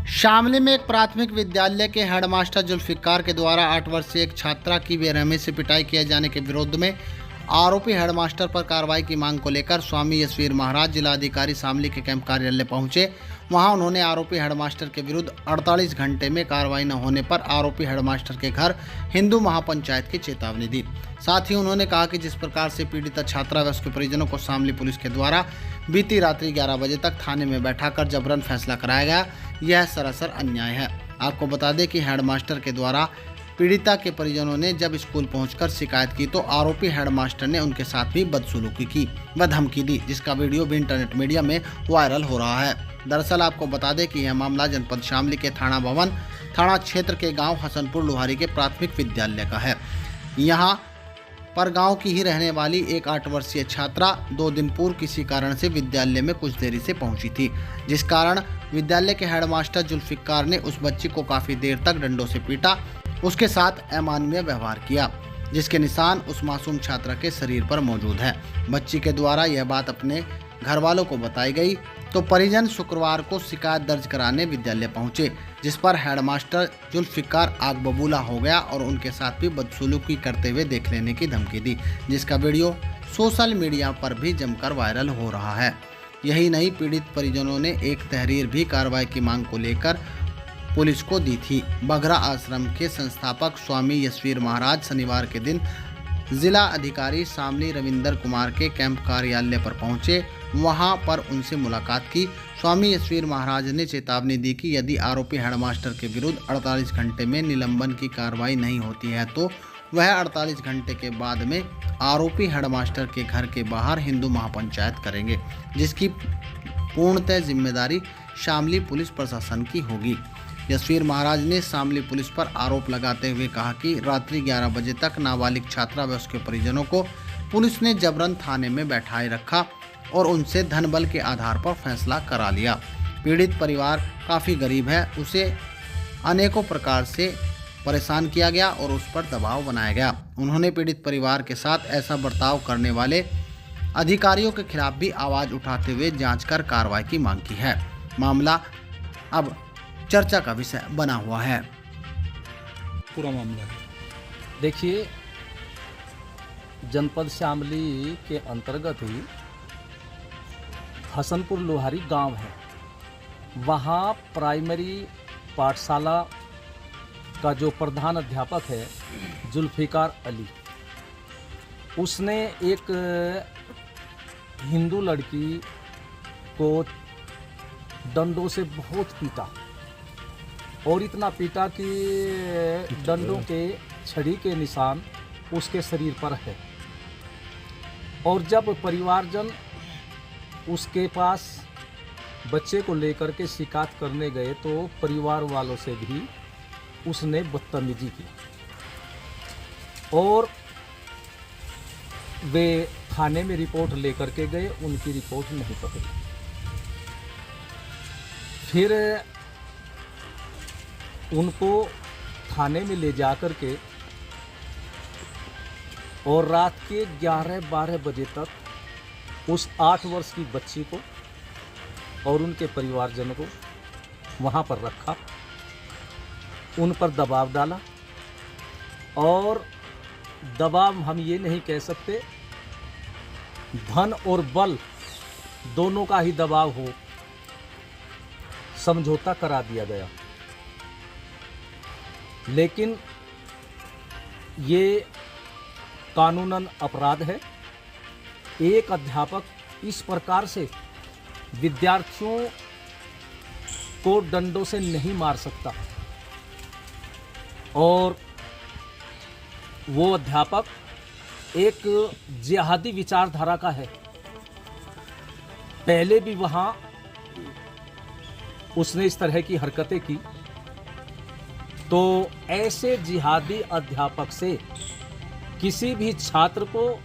शामली में एक प्राथमिक विद्यालय के हेडमास्टर जुल्फिकार के द्वारा 8 वर्षीय एक छात्रा की बेरहमी से पिटाई किए जाने के विरोध में आरोपी हेडमास्टर पर कार्रवाई की मांग को लेकर स्वामी यशवीर महाराज जिलाधिकारी शामली के कैंप कार्यालय पहुंचे। वहां उन्होंने आरोपी हेडमास्टर के विरुद्ध 48 घंटे में कार्रवाई न होने पर आरोपी हेडमास्टर के घर हिंदू महापंचायत की चेतावनी दी। साथ ही उन्होंने कहा कि जिस प्रकार से पीड़िता छात्रा व उसके परिजनों को शामली पुलिस के द्वारा बीती रात्रि 11 बजे तक थाने में बैठाकर जबरन फैसला कराया गया, यह सरासर अन्याय है। आपको बता दें कि हेडमास्टर के द्वारा पीड़िता के परिजनों ने जब स्कूल पहुंचकर शिकायत की तो आरोपी हेडमास्टर ने उनके साथ भी बदसलूकी की व धमकी दी, जिसका वीडियो भी इंटरनेट मीडिया में वायरल हो रहा है। दरअसल आपको बता दें कि यह मामला जनपद शामली के थाना क्षेत्र के गांव हसनपुर लोहारी के प्राथमिक विद्यालय का है। यहां पर गांव की ही रहने वाली एक 8 वर्षीय छात्रा 2 दिन पूर्व किसी कारण से विद्यालय में कुछ देरी से पहुंची थी, जिस कारण विद्यालय के हेडमास्टर जुल्फिकार ने उस बच्ची को काफी देर तक डंडों से पीटा, उसके साथ अमानवीय व्यवहार किया, जिसके निशान उस मासूम छात्रा के शरीर पर मौजूद है। बच्ची के द्वारा यह बात अपने घर वालों को बताई गई तो परिजन शुक्रवार को शिकायत दर्ज कराने विद्यालय पहुंचे, जिस पर हेडमास्टर जुल्फिकार आग बबूला हो गया और उनके साथ भी बदसलूकी करते हुए देख लेने की धमकी दी, जिसका वीडियो सोशल मीडिया पर भी जमकर वायरल हो रहा है। यही नहीं, पीड़ित परिजनों ने एक तहरीर भी कार्रवाई की मांग को लेकर पुलिस को दी थी। बघरा आश्रम के संस्थापक स्वामी यशवीर महाराज शनिवार के दिन जिला अधिकारी शामली रविंदर कुमार के कैंप कार्यालय पर पहुंचे। वहां पर उनसे मुलाकात की। स्वामी यशवीर महाराज ने चेतावनी दी कि यदि आरोपी हेडमास्टर के विरुद्ध 48 घंटे में निलंबन की कार्रवाई नहीं होती है तो वह 48 घंटे के बाद में आरोपी हेडमास्टर के घर के बाहर हिंदू महापंचायत करेंगे, जिसकी पूर्णतः जिम्मेदारी शामली पुलिस प्रशासन की होगी। यशवीर महाराज ने शामली पुलिस पर आरोप लगाते हुए कहा कि रात्रि 11 बजे तक नाबालिग छात्रा व उसके परिजनों को पुलिस ने जबरन थाने में बैठाए रखा और उनसे धन बल के आधार पर फैसला करा लिया। पीड़ित परिवार काफ़ी गरीब है, उसे अनेकों प्रकार से परेशान किया गया और उस पर दबाव बनाया गया। उन्होंने पीड़ित परिवार के साथ ऐसा बर्ताव करने वाले अधिकारियों के खिलाफ भी आवाज़ उठाते हुए जांच कर कार्रवाई की मांग की है। मामला अब चर्चा का विषय बना हुआ है। पूरा मामला है, देखिए, जनपद शामली के अंतर्गत ही हसनपुर लोहारी गांव है। वहाँ प्राइमरी पाठशाला का जो प्रधान अध्यापक है जुल्फिकार अली, उसने एक हिंदू लड़की को डंडों से बहुत पीटा और इतना पीटा कि डंडों के छड़ी के निशान उसके शरीर पर है। और जब परिवारजन उसके पास बच्चे को लेकर के शिकायत करने गए तो परिवार वालों से भी उसने बदतमीजी की और वे थाने में रिपोर्ट लेकर के गए, उनकी रिपोर्ट नहीं पकड़ी। फिर उनको थाने में ले जा कर के और रात के 11-12 बजे तक उस 8 वर्ष की बच्ची को और उनके परिवारजनों को वहाँ पर रखा, उन पर दबाव डाला। और दबाव हम ये नहीं कह सकते, धन और बल दोनों का ही दबाव हो, समझौता करा दिया गया। लेकिन ये कानूनन अपराध है। एक अध्यापक इस प्रकार से विद्यार्थियों को डंडों से नहीं मार सकता और वो अध्यापक एक जिहादी विचारधारा का है। पहले भी वहाँ उसने इस तरह की हरकतें की, तो ऐसे जिहादी अध्यापक से किसी भी छात्र को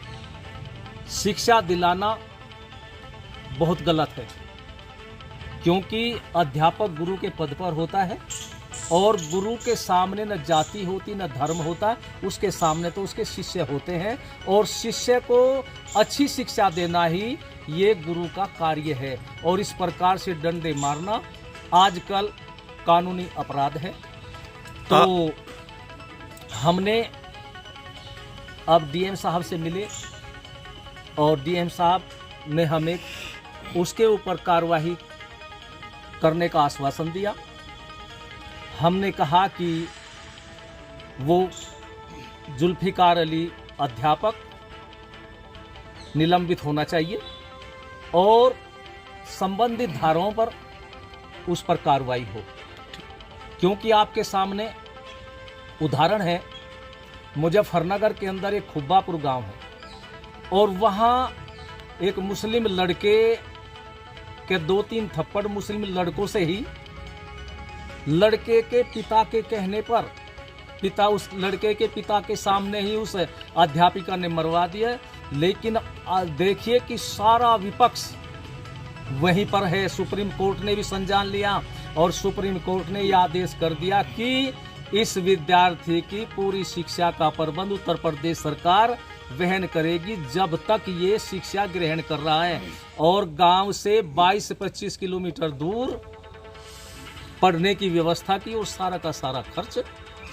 शिक्षा दिलाना बहुत गलत है, क्योंकि अध्यापक गुरु के पद पर होता है और गुरु के सामने न जाति होती न धर्म होता है, उसके सामने तो उसके शिष्य होते हैं और शिष्य को अच्छी शिक्षा देना ही ये गुरु का कार्य है। और इस प्रकार से डंडे मारना आजकल कानूनी अपराध है। तो हमने अब डीएम साहब से मिले और डीएम साहब ने हमें उसके ऊपर कार्रवाई करने का आश्वासन दिया। हमने कहा कि वो जुल्फिकार अली अध्यापक निलंबित होना चाहिए और संबंधित धाराओं पर उस पर कार्रवाई हो, क्योंकि आपके सामने उदाहरण है, मुजफ्फरनगर के अंदर एक खुब्बापुर गांव है और वहाँ एक मुस्लिम लड़के के 2-3 थप्पड़ मुस्लिम लड़कों से ही लड़के के पिता के कहने पर उस लड़के के पिता के सामने ही उस अध्यापिका ने मरवा दिया। लेकिन देखिए कि सारा विपक्ष वहीं पर है। सुप्रीम कोर्ट ने भी संज्ञान लिया और सुप्रीम कोर्ट ने यह आदेश कर दिया कि इस विद्यार्थी की पूरी शिक्षा का प्रबंध उत्तर प्रदेश सरकार वहन करेगी जब तक ये शिक्षा ग्रहण कर रहा है। और गांव से 22-25 किलोमीटर दूर पढ़ने की व्यवस्था की और सारा का सारा खर्च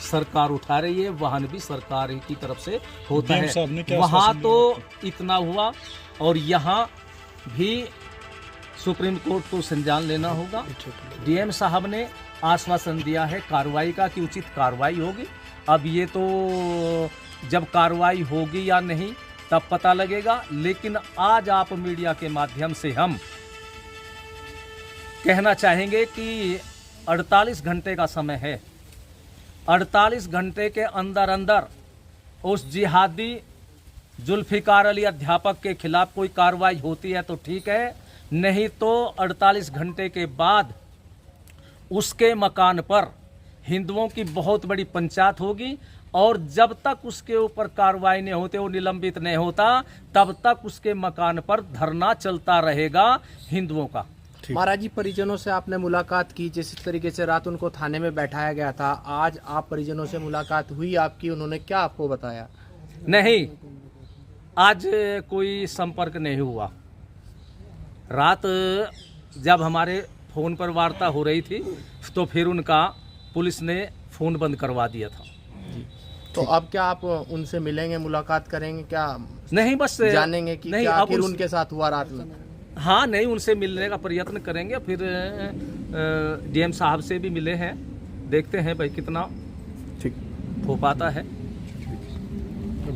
सरकार उठा रही है। वाहन भी सरकार की तरफ से होता है। वहाँ तो इतना हुआ और यहाँ भी सुप्रीम कोर्ट को संज्ञान लेना होगा। डीएम साहब ने आश्वासन दिया है कार्रवाई का कि उचित कार्रवाई होगी। अब ये तो जब कार्रवाई होगी या नहीं तब पता लगेगा। लेकिन आज आप मीडिया के माध्यम से हम कहना चाहेंगे कि 48 घंटे का समय है। 48 घंटे के अंदर अंदर उस जिहादी जुल्फिकार अली अध्यापक के खिलाफ कोई कार्रवाई होती है तो ठीक है, नहीं तो 48 घंटे के बाद उसके मकान पर हिंदुओं की बहुत बड़ी पंचायत होगी और जब तक उसके ऊपर कार्रवाई नहीं होते, वो निलंबित नहीं होता, तब तक उसके मकान पर धरना चलता रहेगा हिंदुओं का। महाराज जी, परिजनों से आपने मुलाकात की, जिस तरीके से रात उनको थाने में बैठाया गया था, आज आप परिजनों से मुलाकात हुई आपकी, उन्होंने क्या आपको बताया? नहीं, आज कोई संपर्क नहीं हुआ। रात जब हमारे फ़ोन पर वार्ता हो रही थी तो फिर उनका पुलिस ने फ़ोन बंद करवा दिया था। तो अब क्या आप उनसे मिलेंगे, मुलाकात करेंगे क्या? नहीं, बस जानेंगे कि नहीं, क्या आखिर उनके साथ हुआ रात में? हाँ, नहीं, उनसे मिलने का प्रयत्न करेंगे। फिर डीएम साहब से भी मिले हैं, देखते हैं भाई कितना ठीक हो पाता है।